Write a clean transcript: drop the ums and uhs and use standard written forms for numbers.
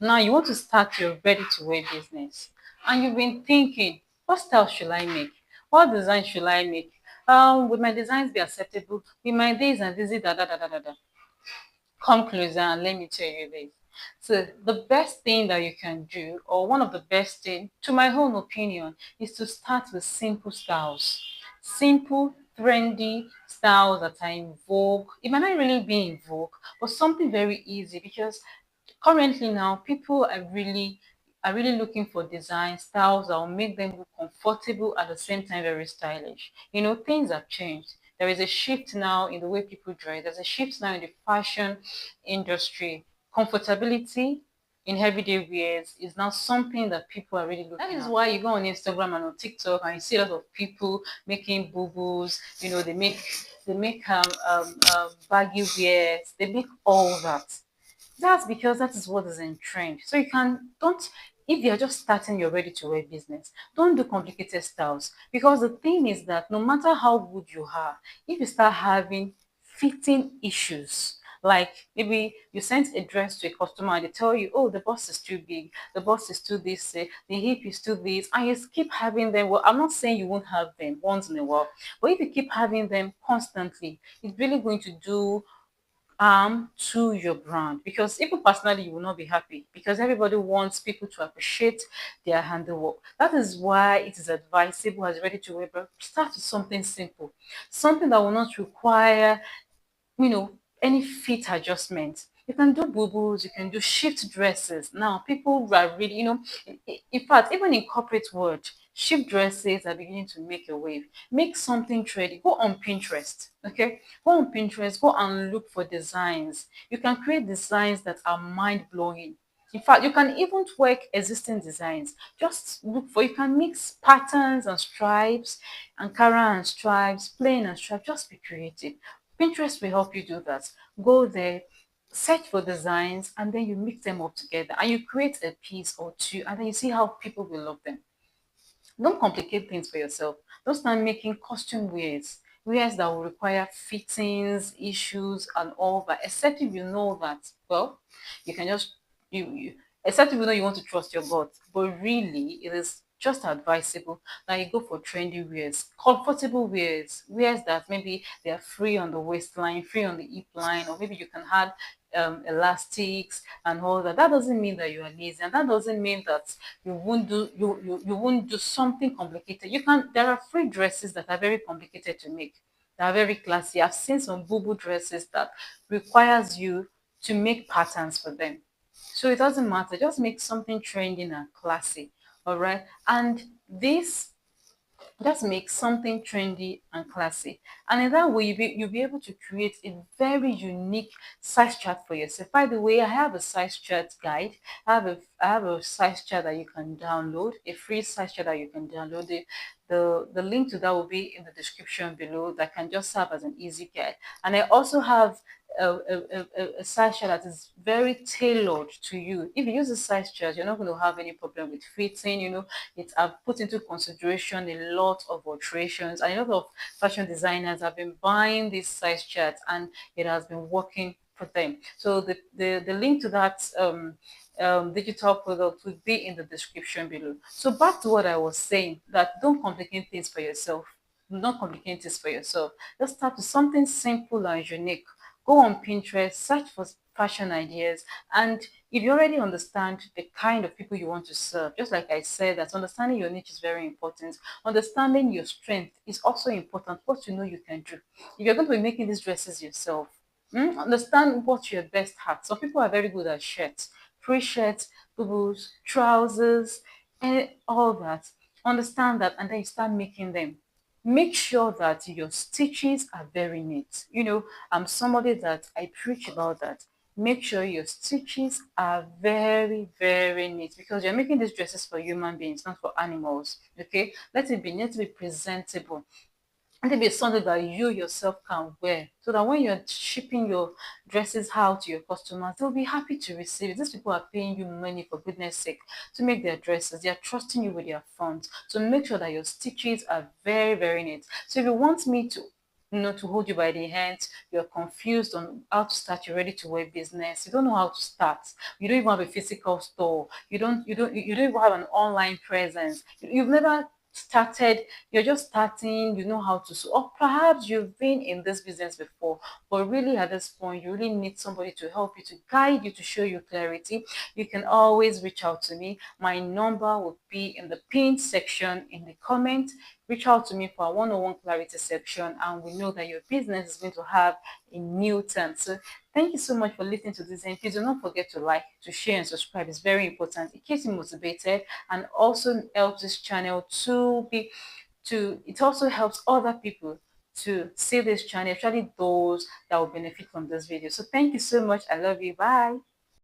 Now you want to start your ready-to-wear business, and you've been thinking, what style should I make? What design should I make? Would my designs be acceptable? With my days and this, da da da da da da. Come closer and let me tell you this. So the best thing that you can do, or one of the best thing, to my own opinion, is to start with simple styles. Simple, trendy styles that are in vogue. It might not really be in vogue, but something very easy, because currently now people are really looking for design styles that will make them look comfortable at the same time very stylish. Things have changed. There is a shift now in the way people dress. There's a shift now in the fashion industry. Comfortability in everyday wears is now something that people are really looking at. That is why you go on Instagram and on TikTok and you see a lot of people making boo-boos. They make baggy wears. They make all that. That's because that is what is in trend. So you can don't if you're just starting your ready to wear business, don't do complicated styles. Because the thing is that no matter how good you are, if you start having fitting issues, like maybe you sent a dress to a customer and they tell you, oh, the bust is too big, the bust is too this, the hip is too this, and you keep having them. Well, I'm not saying you won't have them once in a while, but if you keep having them constantly, it's really going to do to your brand, because even personally you will not be happy, because everybody wants people to appreciate their handiwork. That is why it is advisable, as ready to wear, but start with something simple, something that will not require you know, any fit adjustment. You can do boo-boos, you can do shift dresses. Now, people are really, in fact, even in corporate world, shift dresses are beginning to make a wave. Make something trendy. Go on Pinterest, okay? Go on Pinterest, go and look for designs. You can create designs that are mind-blowing. In fact, you can even tweak existing designs. Just look for, you can mix patterns and stripes, Ankara and stripes, plain and stripes. Just be creative. Pinterest will help you do that. Go there, search for designs, and then you mix them up together and you create a piece or two, and then you see how people will love them. Don't complicate things for yourself. Don't start making costume wears that will require fittings, issues, and all that. Except if you know that, well, you can just you except if you know you want to trust your gut. But really, it is just advisable that you go for trendy wears, comfortable wears that maybe they are free on the waistline, free on the hip line, or maybe you can add elastics and all that. That doesn't mean that you are lazy, and that doesn't mean that you won't do something complicated. There are free dresses that are very complicated to make. They are very classy. I've seen some boo-boo dresses that requires you to make patterns for them. So it doesn't matter. Just make something trending and classy. All right. And this just make something trendy and classy. And in that way, you'll be able to create a very unique size chart for yourself. By the way, I have a size chart guide. I have a size chart that you can download, a free size chart that you can download. The link to that will be in the description below. That can just serve as an easy guide. And I also have a size chart that is very tailored to you. If you use a size chart, you're not going to have any problem with fitting. I've put into consideration a lot of alterations, and a lot of fashion designers have been buying this size chart, and it has been working for them. So the link to that digital product will be in the description below. So back to what I was saying, that don't complicate things for yourself. Don't complicate things for yourself. Just start with something simple and unique. Go on Pinterest, search for fashion ideas, and if you already understand the kind of people you want to serve, just like I said, that understanding your niche is very important. Understanding your strength is also important, what you know you can do. If you're going to be making these dresses yourself, understand what you're best at. Some people are very good at shirts, free shirts, boots, trousers, and all that. Understand that, and then you start making them. Make sure that your stitches are very neat. I'm somebody that I preach about that. Make sure your stitches are very, very neat, because you're making these dresses for human beings, not for animals. Okay, let it be presentable. Let it be something that you yourself can wear, so that when you're shipping your dresses out to your customers, they'll be happy to receive it. These people are paying you money, for goodness sake, to make their dresses. They are trusting you with their funds. So make sure that your stitches are very, very neat. So if you want me to to hold you by the hands. You're confused on how to start your ready-to-wear business. You don't know how to start. You don't even have a physical store. You don't even have an online presence. You've never started. You're just starting. You know how to sew, or perhaps you've been in this business before, but really at this point you really need somebody to help you, to guide you, to show you clarity. You can always reach out to me. My number will be in the pinned section in the comment. Reach out to me for a one-on-one clarity section, and we know that your business is going to have a new turn. So thank you so much for listening to this, and please do not forget to like, to share, and subscribe. It's very important. It keeps me motivated and also helps this channel it also helps other people to see this channel, especially those that will benefit from this video. So thank you so much. I love you. Bye.